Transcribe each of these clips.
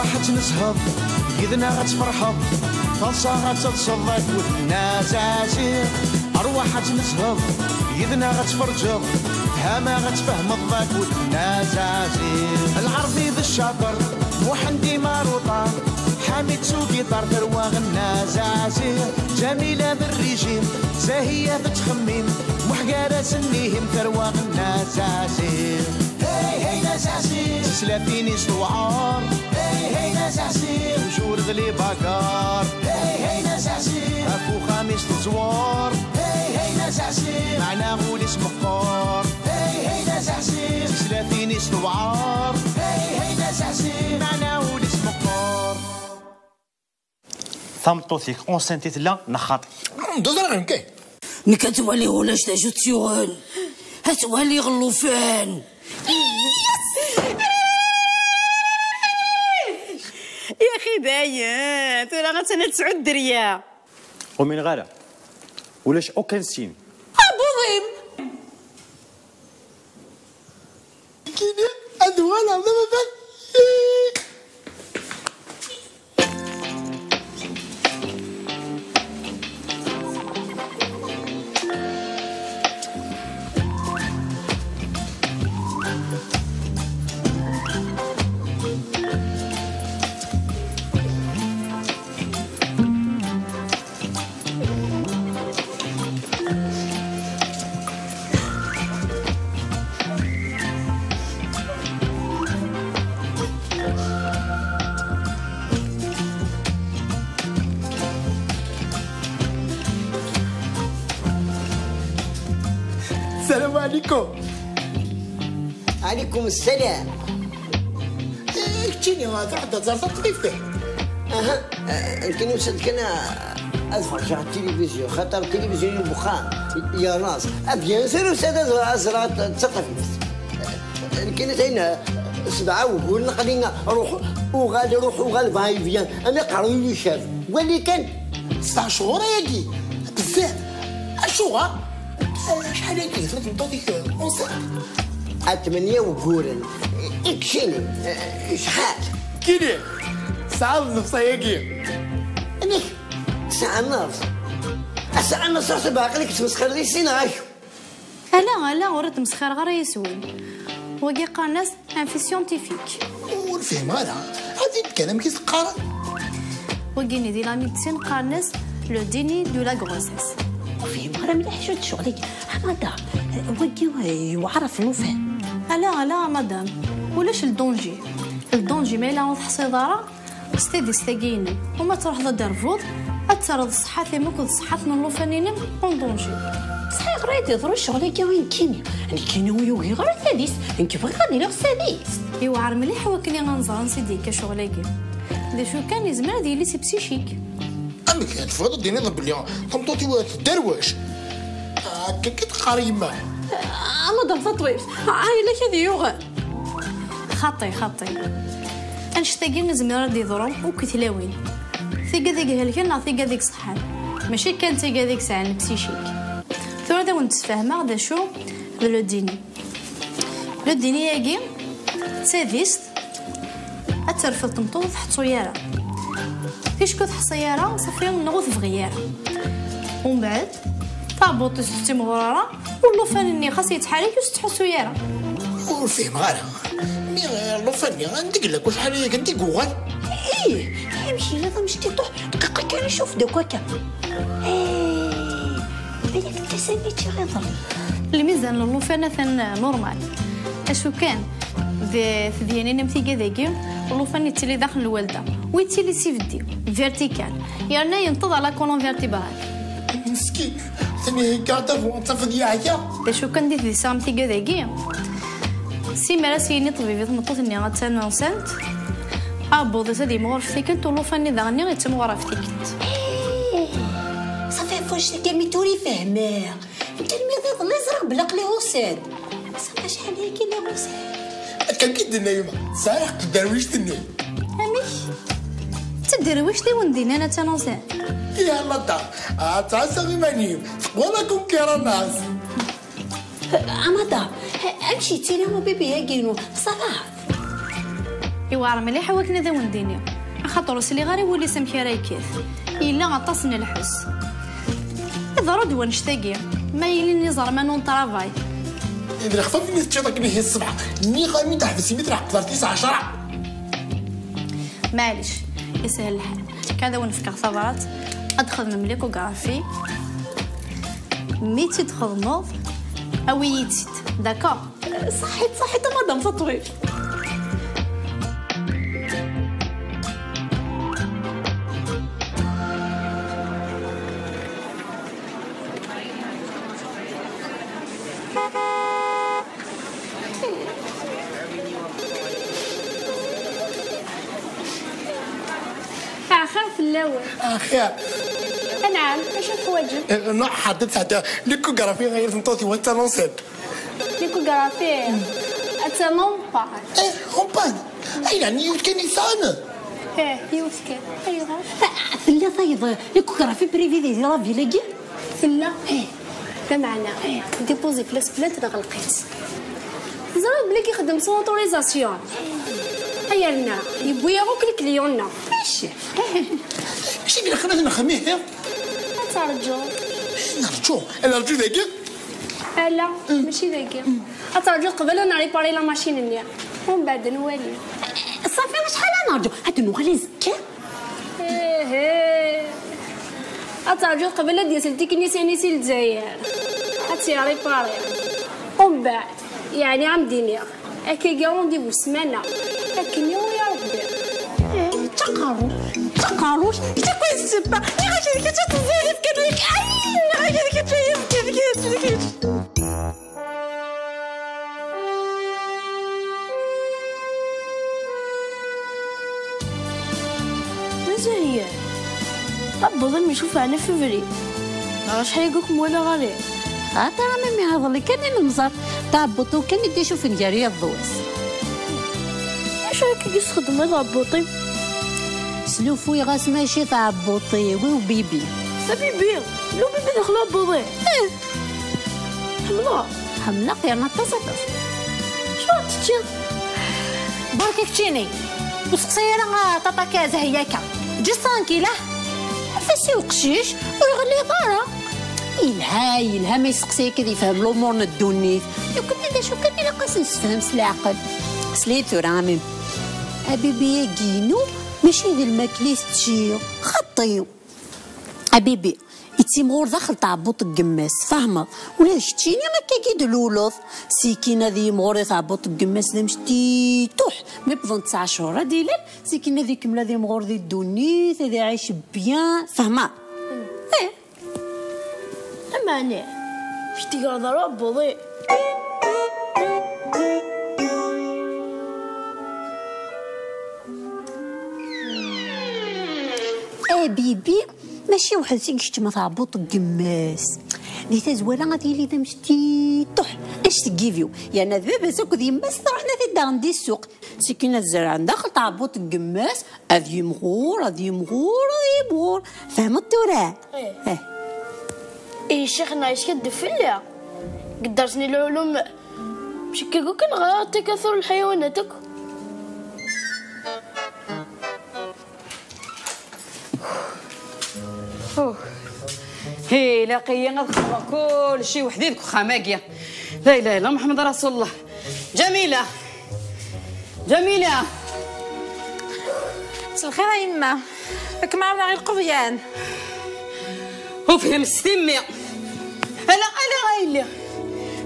أرواح تنسهض إذنا غتفرحض فالصا غتتصدق والناس عسير أرواح تنسهض إذنا غتفرجض هما غتفهم الضاك والناس عسير العربي ذا الشاطر محندي ماروطة حامد سوقي طار ثروة الناس عسير جميلة بالريجيم زاهية بتخميم محقارة سنيهم ثروة الناس عسير هي هي ناس عسير سلافيني سوعار هي هي ناس عسير وجور ذلي باكار هي هي ناس عسير اكو خامس تزوار هي هي ناس عسير معنا غول اسم قار هي هي ناس عسير سلافيني سوعار هي هي ناس عسير معنا غول اسم قار ثمطوثيك اونسنتيت لا نخاط دوزر نكاي نكتوالي ولاش تاجو تيوان هتوالي غلوفان يا اخي دايت ولا غتنا 9 دريا ومن غيره ولاش اوكان سين ابو ظيم كيني ادوال عظيمه بك السلام عليكم. عليكم السلام. كتيني هذا زرت طريفه. يمكن وصلت انا اتفرج على التلفزيون خاطر التلفزيون بخام يا ناس بيان سير استاذ ازرع تثقف كانت هنا 7 وقول نقلينا روح وغال باي فيان انا قريب لي شاف واللي كان 9 شهور ياكي بزاف شهور شحال هكا ثلاث نطوطيك اونسان 8 وقورن اكشيني شحال كيني 9 ونص ياكي انا 9 ونص 9 ونص باقي لك تمسخر لي سين عاشو لا ورد مسخر غير يسول وكي قالناس ان في سيونتيفيك ونفهم هذا الكلام كيتقارن وكيني دي لا ميديسين قالناس لو ديني دو لا غروسيس فهم غير مليح شو شغلك مدام وكي وعرف الوفاء لا مدام ولاش الدونجي ما الا تحصي دارا ستيدي ستاكيني وما تروح ضد الرفوض اترض الصحة ثمك والصحة من الوفانين اون دونجي صحيح غير يضرو شغلك وين كيني كيني ويوغي غير ساديس انك بغي غادي لك ساديس يوعر مليح وكني غنزر نسيدي كشغلكي دا شو كان يزمر ديالي سي بسيشيك عمك تفضل ديني ضرب لي طمطوطي دروش هكا كتقاري يما مدام تطويف عايلة كذا يوغا خطي انشتاقي نزمر دي ضرم وكتلاوين ثيقا ذيك هلكنا ثيقا ذيك صحان ماشي كان ثيقا ذيك ساعة بسيشيك ثورة دا ونتفاهمها دا شو لو ديني ياكي ساديست اترفض تمطوط تحت صيارة فيش كنت حصيارة صافي نغوث في غيارة ومن بعد تابوط ستي مغرارة واللوفاني خاص يتحرك وستحو سيارة وفهم غيرها مي اللوفاني غندق لك وشحال هي كنتي كوغال امشي لازم مشتي طوح دقيقة كان نشوف دوك هكا بالك انت سميتي غير الميزان اللوفانة ثان نورمال اشو كان في ديالنا مثيقا ذاكي اللوفاني تيلي داخل الوالدة ويتيلي سيفدي فيرتيكال يعني ينتظ على كولون فيرتيبرال مسكين ثاني كاتا وانت ديا هكا اشو كان دي في سامتي كذاكي سي مراسيني طبيبي تمطوطني غاتسان انسانت ابو هذه مغرفتي كنت ولوفاني داغني غيتم غرفتي صافي فواش كامي توري فهماه انت الميض اللي زرق بلا قلي وساد صافي شحال هيك اللي وساد كان كيدنا يما صحيح تدرويش تني اميش تدرويش دي وندينا انا تنوزان يا الله تعسى غيمانيم ولا كون كيرا الناس مدام امشي تينا وبيبي ياكينو صراحه يوعر مليح وكنا ذا ونديني خاطر وسلي غير يولي سمكي رايكيث إلا غطاسني الحس إذا رد ونشتاقي ما يليني زرما نون طرافاي إذا خفاف الناس تشاطك نهي الصبح ني غامي تحبسي متر قدر 19 معليش يسهل الحال كذا ونفكر ثمرات أدخل مملك وقرافي ميتي تخدموض أو يتيت داكور صحيت مدام فطوي خير في الأول خير نعم اش الحوايج نوع حدث حتى ليكوغرافي غير فهمتوتي وانت نونسيت ليكوغرافي اتمنطع خومبان اي يعني كان انسان يوسكي ايوا فلا طيب ليكوغرافي بريفي دي لا فيلاكي فلا بمعنى ديبوزي فلاس بلاد غلقيت زعما بلا كيخدم سون اوتوريزاسيون هيا لنا يبويا غوك الكليوننا ماشي اللي خلينا نخميه ترجو نرجو ذاك لا ماشي ذاك ترجو قبل نريباري لا ماشين نيا ومن بعد نولي صافي شحال نرجو هاد نوغالي زكا ترجو قبل ديال تكنيسيانيسي الجزائر هاتي ريباري ومن بعد يعني عم دينيا هكا كارونديفو سمانه لكن يا ربي تقاروش كويس سبا نغاشي ديك تتزايف كذلك نغاشي ديك تشايف كذلك مزايا رب ظلم يشوف على فيفري راش حيقولكم ولا غالي ترى ميمي هذا اللي كان المزار تاع بوطو كان يدي يشوف نجاري الضويس اش راكي تخدم هذا بوطي سلوفوي غاس ماشي تاع بوطي وبيبي بيبي لو بيبي دخلوا بوطي حملا خيرنا تصدق شو تجي برك كتشيني وسقسينا طاطا كازا هياكا جي سانكيلا فاسي وقشيش ويغلي ضارة يلها ما يسقسي كذا يفهم الامور ندونيت يمكن شو كان الا قاس نسفهم سلاعقل سليتو رامي ابيبي كينو ماشي ذي الماكليس تشيو خطيو ابيبي يتيمغور داخل تاع بوط القماس فاهمه ولا شتيني ما كيد الولوض سيكينه ذي مغوري تاع بوط القماس ذا مشتي توح ما بضن 9 شهور ديلال سيكينه ذي كمله ذي مغور ذي الدونيت ذي عايش بيان فاهمه اماني شتي هضره بوضي بيبي ماشي واحد سيكشتما تاع بوط القماس دي تزوالا غادي لي دمشتي طح اش تكيفيو يعني دابا سوق ذي ماس رحنا في دار ندي السوق سكينه الزرع داخل تاع بوط القماس هذي مغور فهمت ولا شيخنا ايش كدفلها قدرتني العلوم مش كيقول كان غير تكاثر الحيوانات هي لاقيه غتخبى كل شيء وحديك خماقيه لا اله الا محمد رسول الله جميله مساء الخير يا يما راك معاونا غير القضيان وفهم ستمي انا غايلي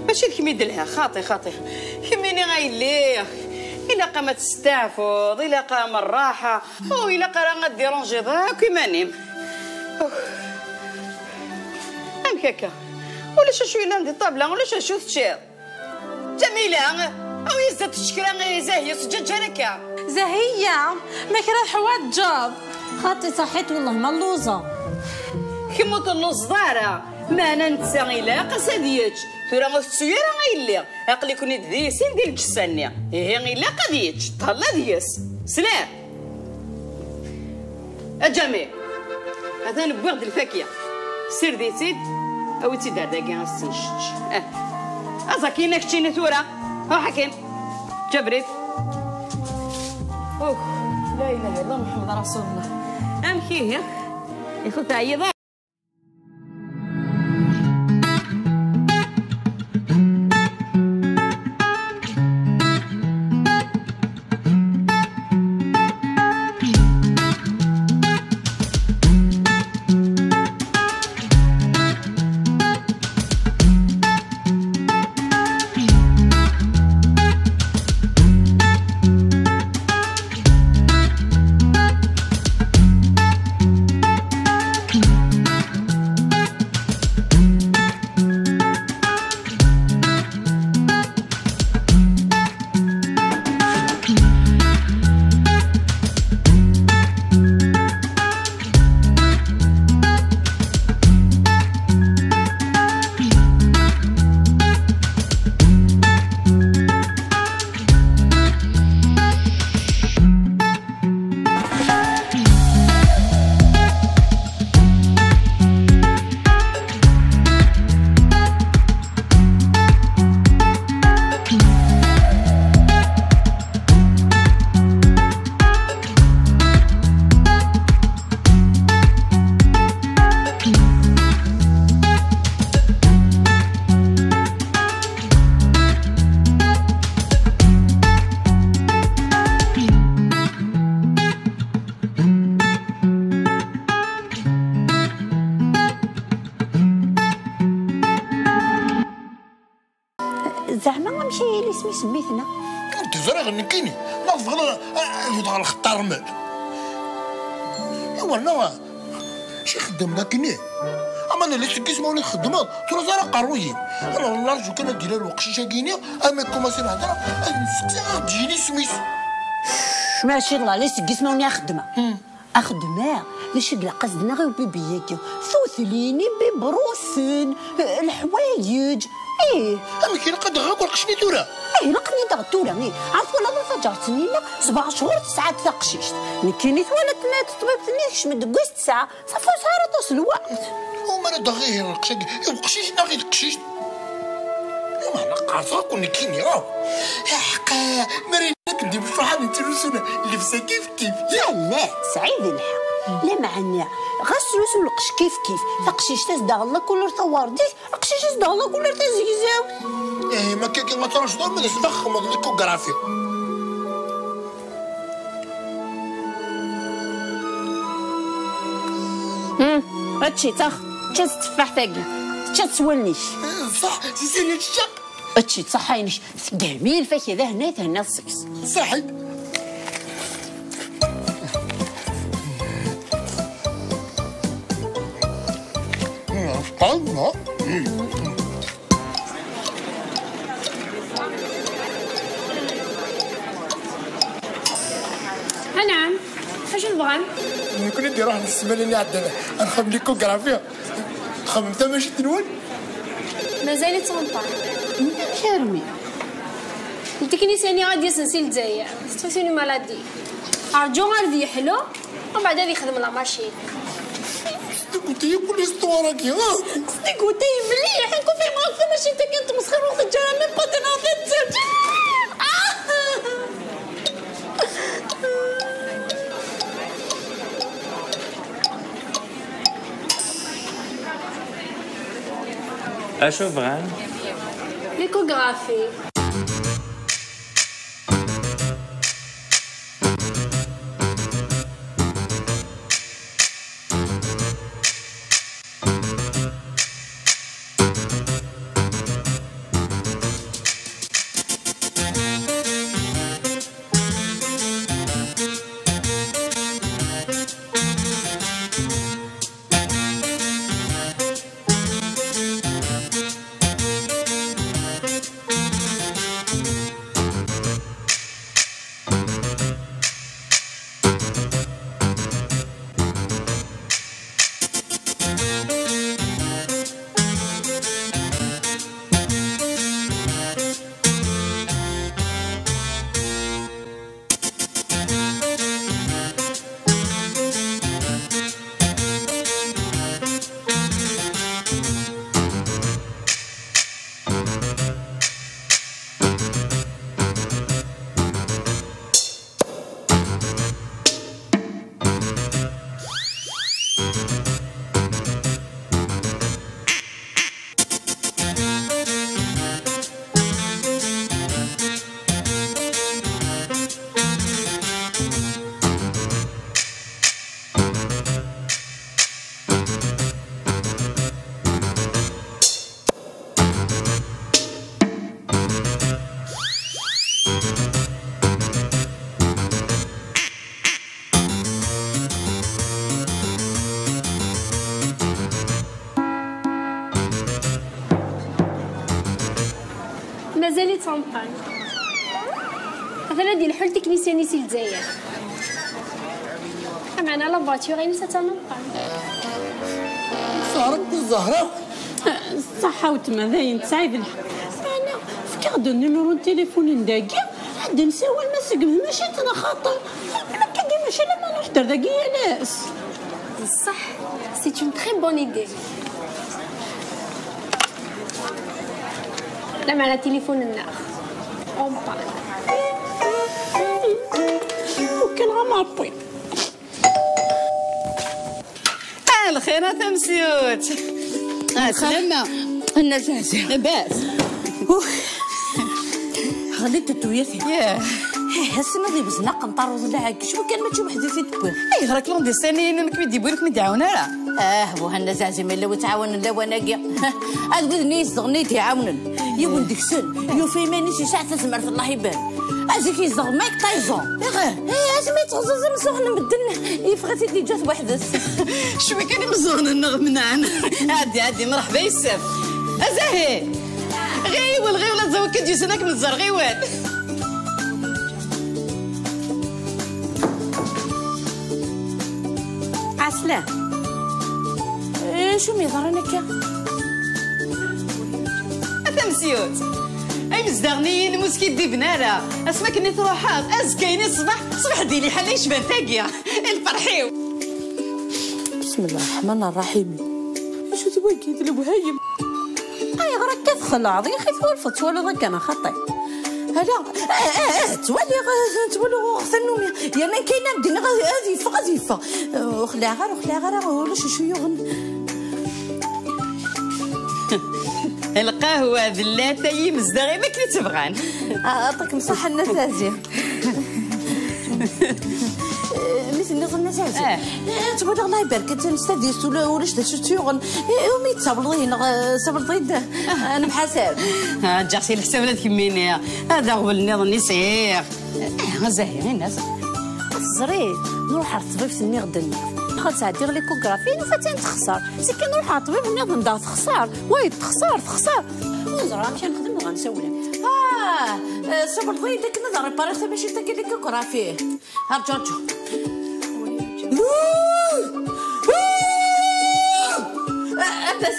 ماشي كيما يدلها خاطي كيماني غايلي الا قامت تستعفض الا قام الراحه او الا قرا غديرونجي ضاك كيما نيم هكاكا ولا شو الا ندي طابله ولا شو تشير جميله او يزات الشكرا زاهيه سجاج هكا زاهيه ما كرا حواد جاب خاطي صحيت والله ملوزه كيموت النص دارا ما انا نتسا الا قصديك ترى غتسير غيلي عقلي كوني ديسين ديال الجسانيه هي الا قضيت طلا ديس سلام اجامي هذا نبغي غد الفاكهه سير ديتي او تي دار داكي غنستنشج ازا كاينه كتشيني تورا ها حكيم جبريت اوه لا اله الا الله محمد رسول الله. امشي يا ياخذ تعيض. زعما غنمشي لي سميتنا انت زرا غنكيني ناض غير الخطار مات. ايوا انا شي خدام لكني اما انا اللي سكيت مولي خدمه ترى زرا قرويين. انا نرجو كان دير الوقشيشه كيني اما كوماسي نهضر نسقسي تجيني سميت ماشي الله لي سكيت مولي خدمه أخدمة ليش لا قصدنا غير بيبياكي ثوثليني ببروسن الحوايج إيه أما كي نقد غاك ورقشني تورا إيه لقني دغتورا إيه عرفوا لا فجرتني لا 7 شهور 9 تقشيشت نكيني ثوالت طبيبتني شمد قوس 9 صافي صار توصل الوقت وما انا دغيه القشاش القشيش ناغي القشيش ما انا قاصاك ونكيني راه حقا مرينا كندير بصحاب انت رسونا لبسه كيف لا سعيد الحق لا معنا غسلوس ولقش كيف فقشيش تزدغلا كل ثوارديس قشيش تزدغلا كل تزيزاو ايه ما كاكي ما تراش دور من تفخم الكوغرافي هادشي تاخ تستفاح تاكل تسولنيش صح سيري الشق هادشي تصحينيش جميل فكذا هنا السكس صحي الله نعم اش نبغى يكون ندير واحد السمانه اللي عندنا نخدم لي كوغرافيا خممتها ماشي تنول مازال تغنطا شارمي انت كني ثاني غادي يسنسي الجزائر ستاسيوني مالادي ارجو غادي يحلو ومن بعد غادي يخدم لا ماشين قلتي كل اسطوره كي قلتي مليح نكون في مغلطه ماشي انت كنت مسخر وقت الجرى ميم با تناضت اشوف غان ليكوغرافي شامبان مثلا ديال الحل تكنيسياني سي الجزائر معنا لا فاتور غير ستنقل صارت الزهرة الصحة وتما داين سعيد الحق. أنا فكر دو نيميرو تليفون نداكي عاد نساول ما سقم ماشي تنا خاطر أنا كدي ماشي لما نحضر داكي يا ناس. صح سي اون تري بون ايدي. لا معنا تليفون الناخ اون بار وكان غمابي الخير تمسيوت سلامة النجاز لاباس غادي تتويثي ياه هسه ما ديبز نق نطرو ضلعك شو كان ما تشوف وحدي في تبوي اي غراك لون دي سنين انك ميدي بوينك ميدعونا راه بو هالنزازي ما لو تعاون لا وناقي اذ نيس غنيتي يعاونن يبون ديك سن يو في ماني شي ساعه تسمر في الله يبان ازيك يزغ مايك تايزون يا غير ازمي تغزز مسخن بدن يفغتي دي جات وحدس شوي كان مزغن النغم نعن عادي مرحبا يسف ازاهي غيول غيول تزوج كدي سنك من الزر غيول عسلام شو ميضرنك تمسيوت اي مزدغنين مسكي دي بناله اسمك اني تروحات ازكيني صبح ديلي حنا يشبان تاقيا الفرحيو بسم الله الرحمن الرحيم شو تبغي كي الوهايم اي غراك كتخل عضي خي تولفت ولا ضك انا خطي هلا تولي غثنوم يا انا كاينه بدينا غادي يفا وخلع غير ولا شو يغن القهوة ذلاتة يمزدغي ما كنت تبغان أعطيك مصح النساجي مثل نظام النساجي تقول الله يبارك تنستديس ولا شتيوغن يومي تصبرين صبرتي أنا بحساب جاكسي الحساب لا تكميني هذا هو النظام نسير زاهي الناس الزريد نروح على الطبيب سني غدا خد ساعة دير ليكوغرافي وفاتين تخسر سي كي نروح على الطبيب ناض ندار تخسر وايد تخسر ونزرع نمشي نخدم وغنسولك صبر ضيق داك نظر باريس ماشي تاكي ليكوغرافي رجعتو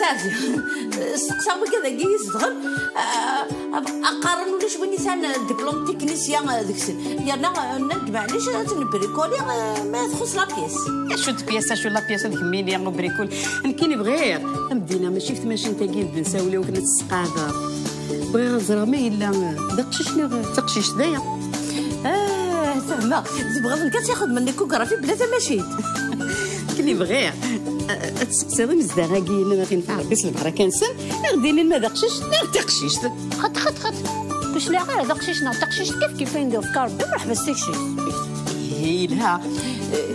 سازي سقساوي كذا كيس دغن اقارن ولا شويه نسان دبلوم تكنيسيان هذاك السن يانا ند معليش تنبريكولي ما تخص لا بياس شو بياس شو لا بياس هذيك ميني نو بريكول كاين بغير مدينا ماشي في ماشي نتاكي نساوليو كنا السقاده بغي غنزرا ما الا داك شنو تقشيش دايا فهمه تبغى كتاخذ من ليكوغرافي بلا تماشيت كلي بغير تسقسي مزدغاكي ما كينفع بس البحر كنسن غديني ما داقشيش تقشيش خد باش لا غير داقشيش تقشيش كيف ندير في كاربي مرحبا سيكشي هي لها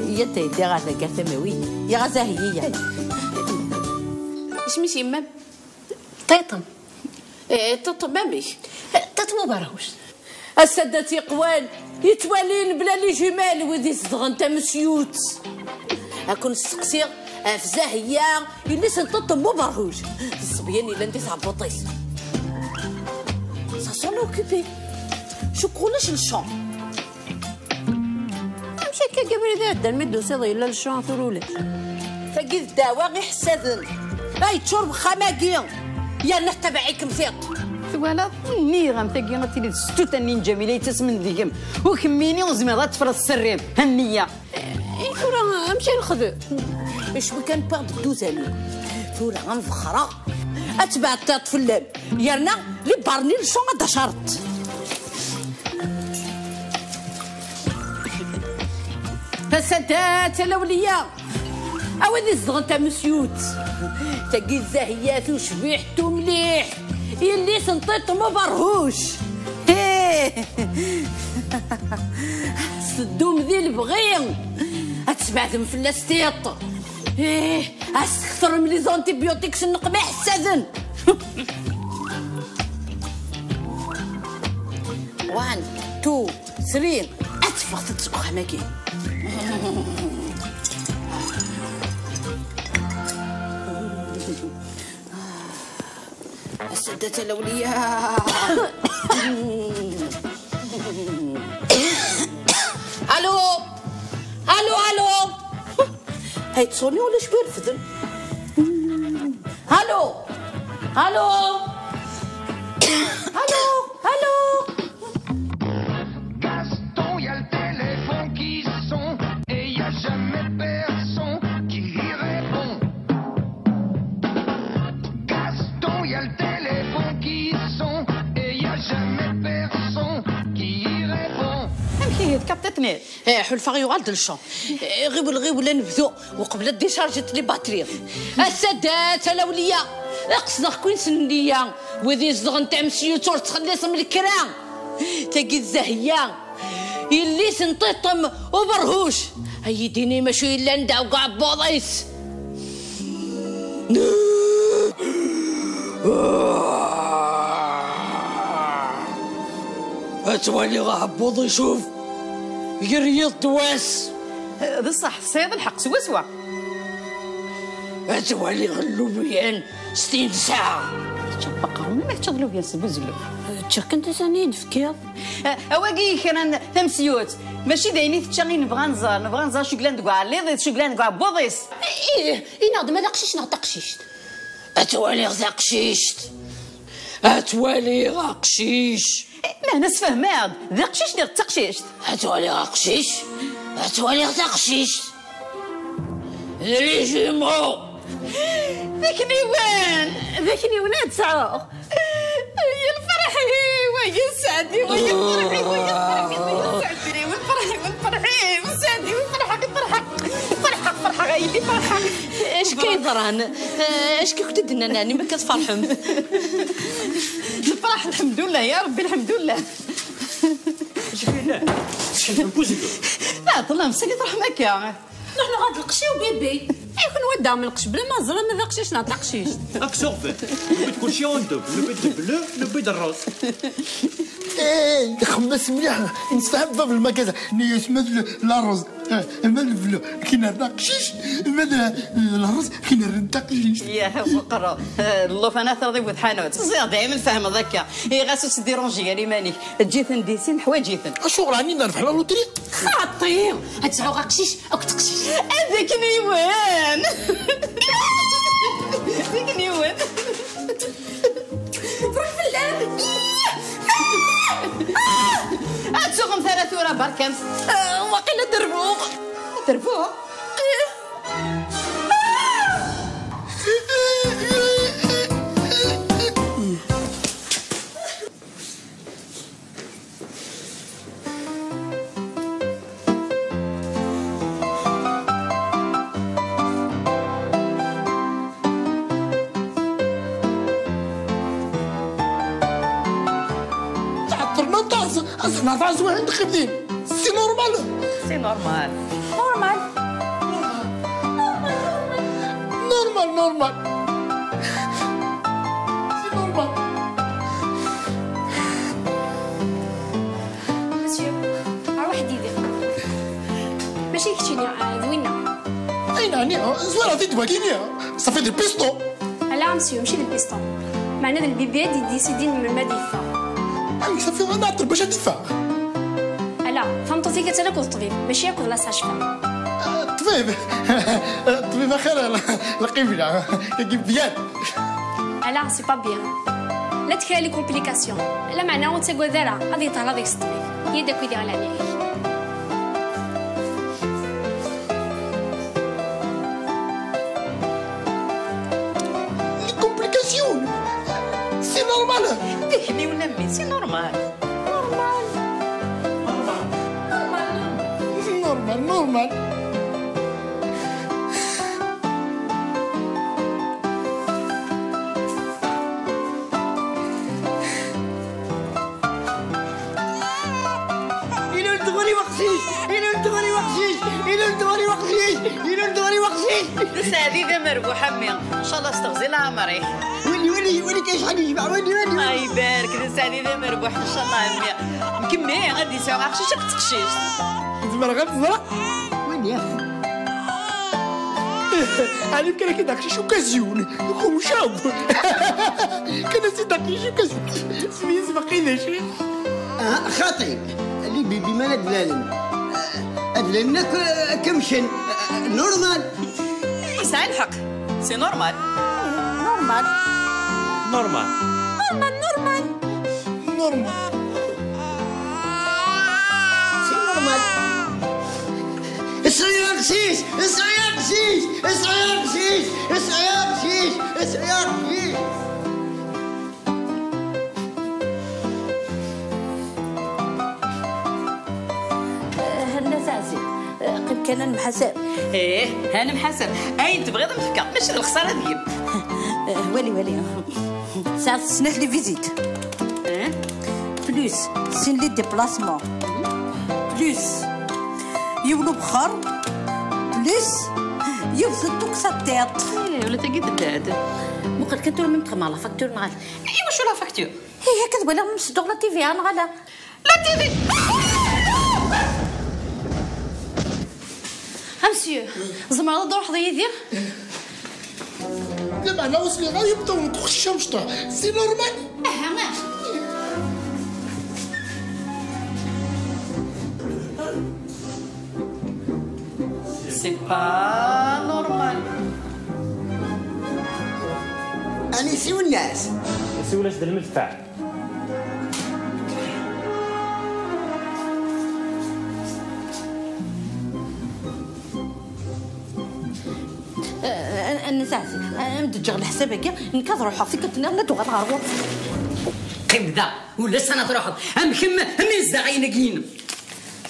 يا تيدي غا كاتموي يا غزا هي اش مشي مام طيطم طيطم مامي طيطم مبارهوش السادات يقوال يتوالين بلا لي جمال ودي صدغن تا مسيوت اكون السقسي افزاه هي اللي سنطط مو برهوج الصبيان اللي انت تعبطيس سا سون اوكوبي شو كولاش الشون امشي كي قبل ذا دا المدو سيضي الا الشون ثرولاش فقيد الدواء غير حسادن اي تشرب خماقين يا نتبعيك مثيط ولا نيغم تاكي غتيلي ستوت اني جميله تسمن ديكم وكميني وزميضات تفرض السريم هنيه ثورة امشي نخذ اش كان بعد الدوزاني ثورة غنفخرة اتبع تطفلان يرنا لي بارني لشون هذا شرط فسدات الاولياء اودي الزغن تا مسيوت تاكي الزاهيات وشبيحتو مليح يلي سنطيط ما برهوش صدوم ذي البغيم اتسمعتم في الاستيط اسكثر من لي زونتيبيوتيكس النقمة حسادن 1 2 3 اتفق تتسقو خماكي السادة الأولياء الو الو الو هاي تصوني ولا شبير فذن؟ الو الو الو الو Gaston, y a le téléphone qui sonne et y a jamais personne qui y répond. Gaston, y a le téléphone qui sonne et y a jamais personne qui y répond. امشي كابتتني حلفه يغالد الشون غيب ولا نبذو وقبل ديشارجت لي باتري السادات الاولياء اقصدك كوين سنيه وذي زغن تاع مسيو تور تخلص من الكرام تاقي الزهيه يلي سنطيطم وبرهوش هيديني ماشي الا ندعو كاع بوضيس اتوالي غابوض يشوف يريض دواس بصح صيد الحق سوا سوا اتوالي غلو بيان 60 ساعة تبقى ما تشغلوا بيان سبوزلو كنت ثاني نفكر اواقي كان تمسيوت ماشي دايني تشغي نبغى نزار شكلان كاع ليض شكلان كاع بوضيس ايه ناض ما دقشيش ناض قشيشت اتوالي غزا قشيشت اتوالي غاقشيش ما ناس فهماد ذا قشيش ذا تقشيشت اتوالي غاقشيش اتوالي غزا قشيشت اللي جيمو ذاك نيوان تسعو يا الفرح ويا سعدي ويا فرحي ويا سعدي والفرحي وسعدي والفرحة فرحة غايلي فرحة اش كيضران اش كنت دنا ناني ما كتفرحم الفرح الحمد لله يا ربي الحمد لله شحال نبوزيكو لا طلع مسكت رحمك يا نحن غاد القشي وبيبي يكون ودع من القش بلا ما زرا ما ذاقشيش ناض قشيش راك صوفي البيض كلشي اون البيض البلو البيض الروز ايه خمس مليح نستحب في المكازة يسمى الرز المال البلو كاين الرقشيش المال الرز كاين الرنتقشيش يا وقرا الله فانا ثرضي وذحانوت زير دائما فاهم ذاك هي غاسو ديرونجي يعني مانيك تجيثن ديسين حوايجيثن الشغل عني نربح لا لوتري خاطير هتسعو قشيش او تقشيش هذاك نيوان هذاك نيوان روح في اللعب تسوقهم 3 ورا بركان واقيلا دربوق نرفع زوين عند خبدين سي نورمال سي نورمال سي نورمال مسيو واحد يدير ماشي كتشيني ذوينا اين يعني زوينة في دواكينيا صافي دي بيستو لا مسيو ماشي البيستون معناه البيبيات يديسيدين من المديفة صافي نعطر باش تدفع لا فهمتو تيكا تاكل الطبيب ماشي ياكل لا ساشفة الطبيب خير القبلة يجيب بيان لا سي با بيان لا تكرا لي كومبليكاسيون لا معناه تسقوا ذرا غادي يطلع ديك الطبيب هي داك يدير على عينيك لي كومبليكاسيون سي نورمال ديكني ولا مي سي نورمال نورمال سعدي ذا مربوح امي ان شاء الله استغزي لها مريح ولي كاين شحال يجمع ولي الله يبارك ذا سعدي ذا مربوح ان شاء الله امي مكمي غادي يساوي عقشيش تقشيش زمر غير تزرع وين يا أنا كان كده داكشي اوكازيون يكون شاب كان سي داكشي اوكازيون سميز باقي شي خاطي اللي بما ندلالن ادلنك كمشن نورمال يسعى الحق سي نورمال نورمال نورمال نورمال نورمال سي نورمال اسعى يا قسيس اسعى يا قسيس اسعى يا قسيس اسعى يا قسيس اسعى يا قسيس هلا زعزي قد كان المحاسب ايه انا محسن اين تبغي نفكر ماشي الخساره ديال ولي ساعة سنة لي فيزيت بلوس سين لي ديبلاسمون بلوس يولو بخر بلوس يوصل توك ساتيط ولا تقيد هذا مقال كنتو من تخمع لا فاكتور نغال ايوا شو لا فاكتور هي كذبه لا مصدوق لا تيفي انا غالا لا تيفي مسيو زعما دور حظ يدير دابا انا وصلي غير يبداو نخش مشطح سي نورمال سي با نورمال أنا سيو الناس سولاش د المدفع. انا زعزي انا مدجغ الحساب هكا نكثروا حافظي كنت لا تغير غرور كبدا ولا سنه تروح ام كم من الزعينه كاين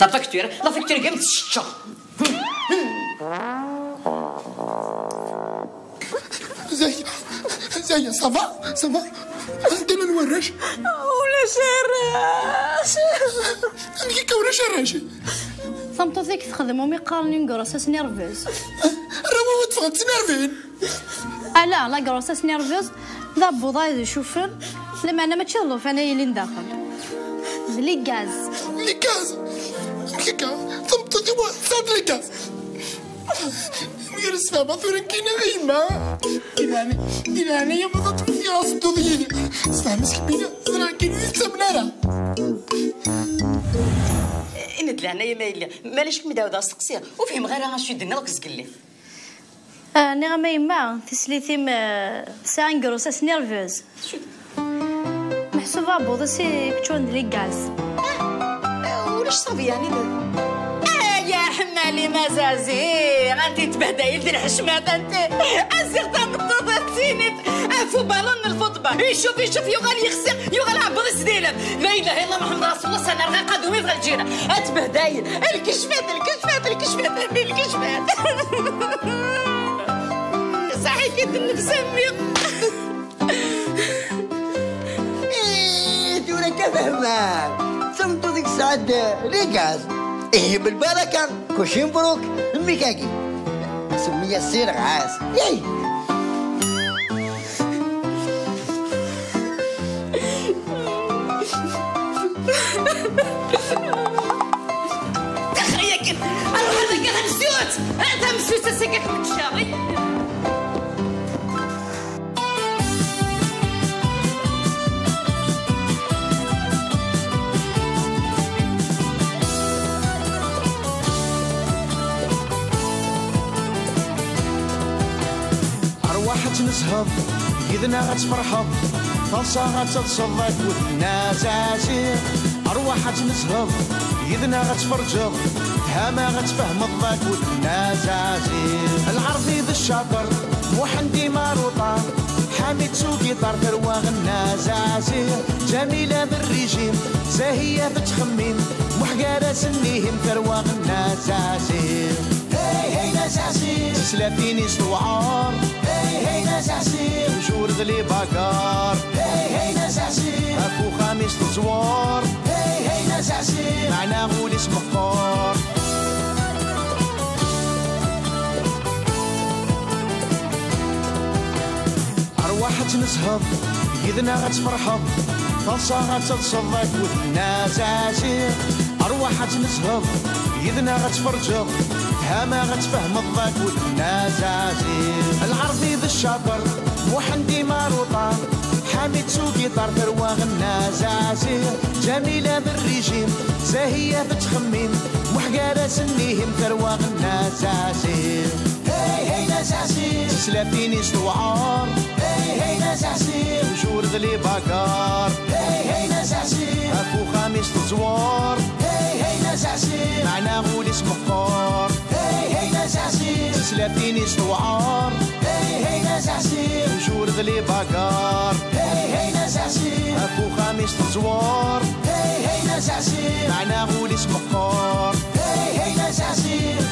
لا فاكتور قامت تشتشا زي صافا عندنا نورش ولا شراش انا كي كورا شراش صمتو ذيك تخدم ومي قارنين كروساس نيرفوز راه ما تفهمتش نيرفين لا كروساس نيرفوز ذا بوضاي ذي شوفر لما انا ما تشغلو فانا اللي نداخل لي غاز كيكا صمتو ديما صاد لي غاز غير السبب ثورا كاينه غيما ديراني يا بضات في راس الدودية سلام مسكينه راه كاين يتسبنا إن دلعنايا مايلة مالاش كمداوده سقسيها وفهم غير غنشد لنا وكزقلي أنا غا ما يما تسليتيم ساعة كروساس نيرفوز محسوبة بوضا سي كتشون لي غاز ولاش صافي يعني يا حمالي مزازي غادي تبهداي دير حشمات انت ازيغ تاع مطوطه تينيت عفو بالون الفوتبال يشوف يغال يخسر يغال عبر سديلة لا اله الا محمد رسول الله سنة رغا قادومي في الجيرة اتبهداي الكشفات صحي كيد النفس امي تونا كفهمان سمتو ديك الساعة لي غاز إيه بالبركة كلشي مبروك الميكاكي سمية السير غاز ياي تخيك اروح هذا كان مسيوت هذا مسيوت سكك متشاغي نسهض إذنا غتفرحض فالصا غتصدق والناس عسير أرواح نسهض إذنا غتفرجض هما غتفهم الضاك والناس عسير العرضي ذا الشاطر محندي ماروطة حامد سوقي طار ثروة الناس عسير جميلة بالريجيم زاهية بتخميم محقارة سنيهم ثروة الناس عسير هي ناس عسير سلافيني استوعار هي ناس عسير وجور ذلي باكار هي ناس عسير اكو خامس تزوار هي ناس عسير معنا غول اسم مقار ارواح تنسهض إذنا غتفرحض فالصا غتصدق والناس عسير أرواح غتمزهض يدنا غتفرجض هما غتفهم الضاك والناس عزيز العرضي بالشاطر محندي ماروطة حامد سوقي طار ثروة الناس عزيز جميلة بالريجيم زاهية بتخميم محقارة سنيهم ثروة الناس عزيز هي هي ناس عزيز سلافيني استوعار هي هي ناس عزيز وجور غلي باكار هي هي ناس عزيز أكو خامس تزوار هي هي ناس عزيز معنا غول اسمه قار هي هي ناس عزيز سلافيني استوعار هي هي ناس عزيز وجور غلي باكار هي هي ناس عزيز أكو خامس تزوار هي هي ناس عزيز معنا غول اسمه قار هي هي ناس عزيز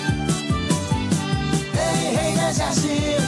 هي هي ناس عزيز